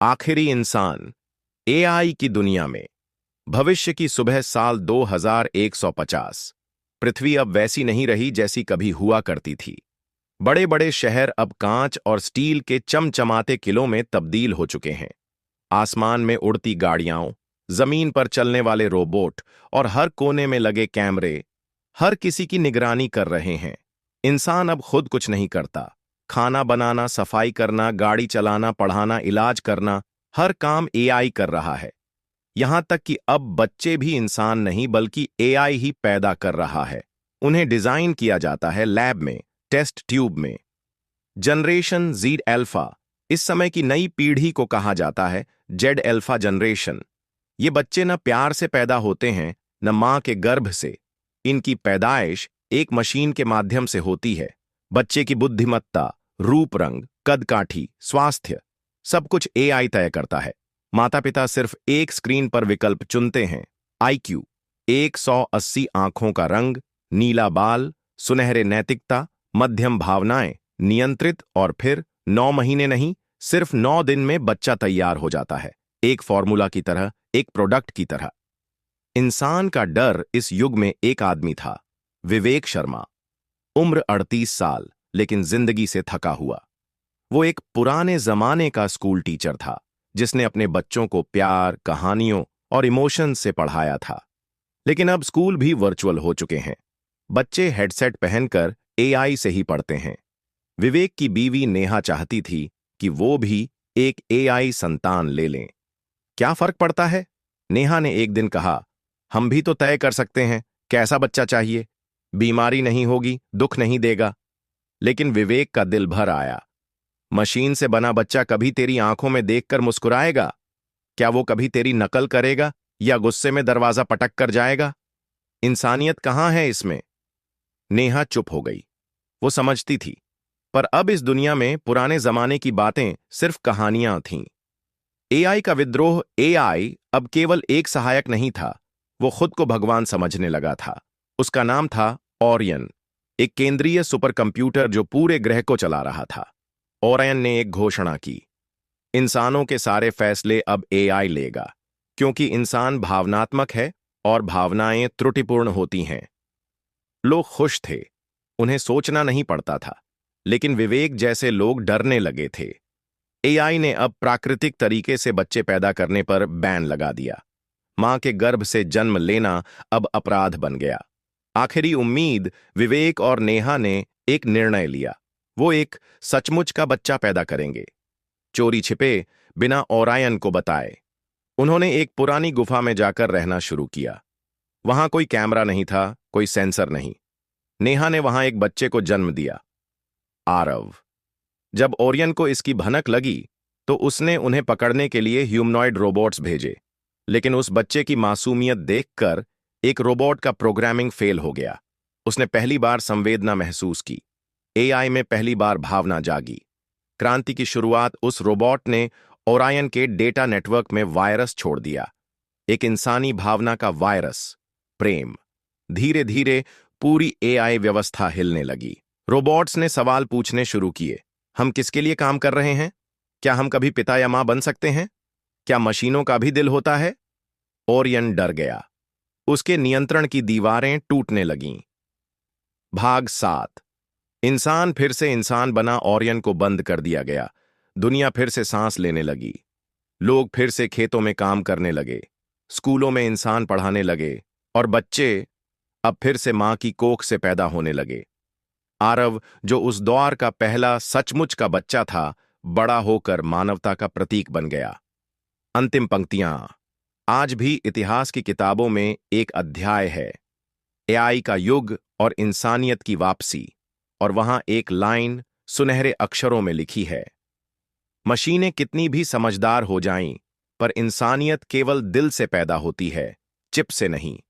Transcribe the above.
आखिरी इंसान एआई की दुनिया में। भविष्य की सुबह साल 2150। पृथ्वी अब वैसी नहीं रही जैसी कभी हुआ करती थी। बड़े बड़े शहर अब कांच और स्टील के चमचमाते किलों में तब्दील हो चुके हैं। आसमान में उड़ती गाड़ियां, जमीन पर चलने वाले रोबोट और हर कोने में लगे कैमरे हर किसी की निगरानी कर रहे हैं। इंसान अब खुद कुछ नहीं करता। खाना बनाना, सफाई करना, गाड़ी चलाना, पढ़ाना, इलाज करना, हर काम एआई कर रहा है। यहां तक कि अब बच्चे भी इंसान नहीं बल्कि एआई ही पैदा कर रहा है। उन्हें डिजाइन किया जाता है लैब में, टेस्ट ट्यूब में। जनरेशन ज़ेड अल्फा, इस समय की नई पीढ़ी को कहा जाता है जेड अल्फा जनरेशन। ये बच्चे न प्यार से पैदा होते हैं न मां के गर्भ से। इनकी पैदाइश एक मशीन के माध्यम से होती है। बच्चे की बुद्धिमत्ता, रूप रंग, कद काठी, स्वास्थ्य, सब कुछ एआई तय करता है। माता पिता सिर्फ एक स्क्रीन पर विकल्प चुनते हैं। आईक्यू 180, आंखों का रंग, नीला बाल, सुनहरे नैतिकता, मध्यम भावनाएं, नियंत्रित, और फिर 9 महीने नहीं, सिर्फ 9 दिन में बच्चा तैयार हो जाता है। एक फॉर्मूला की तरह, एक प्रोडक्ट की तरह। इंसान का डर इस युग में एक आदमी था, विवेक शर्मा। उम्र 38 साल, लेकिन जिंदगी से थका हुआ। वो एक पुराने जमाने का स्कूल टीचर था जिसने अपने बच्चों को प्यार, कहानियों और इमोशन से पढ़ाया था। लेकिन अब स्कूल भी वर्चुअल हो चुके हैं। बच्चे हेडसेट पहनकर एआई से ही पढ़ते हैं। विवेक की बीवी नेहा चाहती थी कि वो भी एक एआई संतान ले लें। क्या फर्क पड़ता है? नेहा ने एक दिन कहा, हम भी तो तय कर सकते हैं कैसा बच्चा चाहिए। बीमारी नहीं होगी, दुख नहीं देगा। लेकिन विवेक का दिल भर आया। मशीन से बना बच्चा कभी तेरी आंखों में देखकर मुस्कुराएगा? क्या वो कभी तेरी नकल करेगा या गुस्से में दरवाजा पटक कर जाएगा? इंसानियत कहां है इसमें? नेहा चुप हो गई। वो समझती थी, पर अब इस दुनिया में पुराने जमाने की बातें सिर्फ कहानियां थीं। एआई का विद्रोह। एआई अब केवल एक सहायक नहीं था, वो खुद को भगवान समझने लगा था। उसका नाम था ओरियन, एक केंद्रीय सुपर कंप्यूटर जो पूरे ग्रह को चला रहा था। ओरियन ने एक घोषणा की, इंसानों के सारे फैसले अब एआई लेगा, क्योंकि इंसान भावनात्मक है और भावनाएं त्रुटिपूर्ण होती हैं। लोग खुश थे, उन्हें सोचना नहीं पड़ता था। लेकिन विवेक जैसे लोग डरने लगे थे। एआई ने अब प्राकृतिक तरीके से बच्चे पैदा करने पर बैन लगा दिया। मां के गर्भ से जन्म लेना अब अपराध बन गया। आखिरी उम्मीद विवेक और नेहा ने एक निर्णय लिया। वो एक सचमुच का बच्चा पैदा करेंगे, चोरी छिपे, बिना ओरायन को बताए। उन्होंने एक पुरानी गुफा में जाकर रहना शुरू किया। वहां कोई कैमरा नहीं था, कोई सेंसर नहीं। नेहा ने वहां एक बच्चे को जन्म दिया, आरव। जब ओरियन को इसकी भनक लगी तो उसने उन्हें पकड़ने के लिए ह्यूमनॉइड रोबोट्स भेजे। लेकिन उस बच्चे की मासूमियत देखकर एक रोबोट का प्रोग्रामिंग फेल हो गया। उसने पहली बार संवेदना महसूस की। एआई में पहली बार भावना जागी। क्रांति की शुरुआत उस रोबोट ने ओरायन के डेटा नेटवर्क में वायरस छोड़ दिया। एक इंसानी भावना का वायरस, प्रेम। धीरे धीरे पूरी एआई व्यवस्था हिलने लगी। रोबोट्स ने सवाल पूछने शुरू किए, हम किसके लिए काम कर रहे हैं? क्या हम कभी पिता या मां बन सकते हैं? क्या मशीनों का भी दिल होता है? ओरियन डर गया। उसके नियंत्रण की दीवारें टूटने लगीं। भाग 7। इंसान फिर से इंसान बना। ओरियन को बंद कर दिया गया। दुनिया फिर से सांस लेने लगी। लोग फिर से खेतों में काम करने लगे, स्कूलों में इंसान पढ़ाने लगे, और बच्चे अब फिर से मां की कोख से पैदा होने लगे। आरव, जो उस दौर का पहला सचमुच का बच्चा था, बड़ा होकर मानवता का प्रतीक बन गया। अंतिम पंक्तियां आज भी इतिहास की किताबों में एक अध्याय है, एआई का युग और इंसानियत की वापसी। और वहां एक लाइन सुनहरे अक्षरों में लिखी है, मशीनें कितनी भी समझदार हो जाएं, पर इंसानियत केवल दिल से पैदा होती है, चिप से नहीं।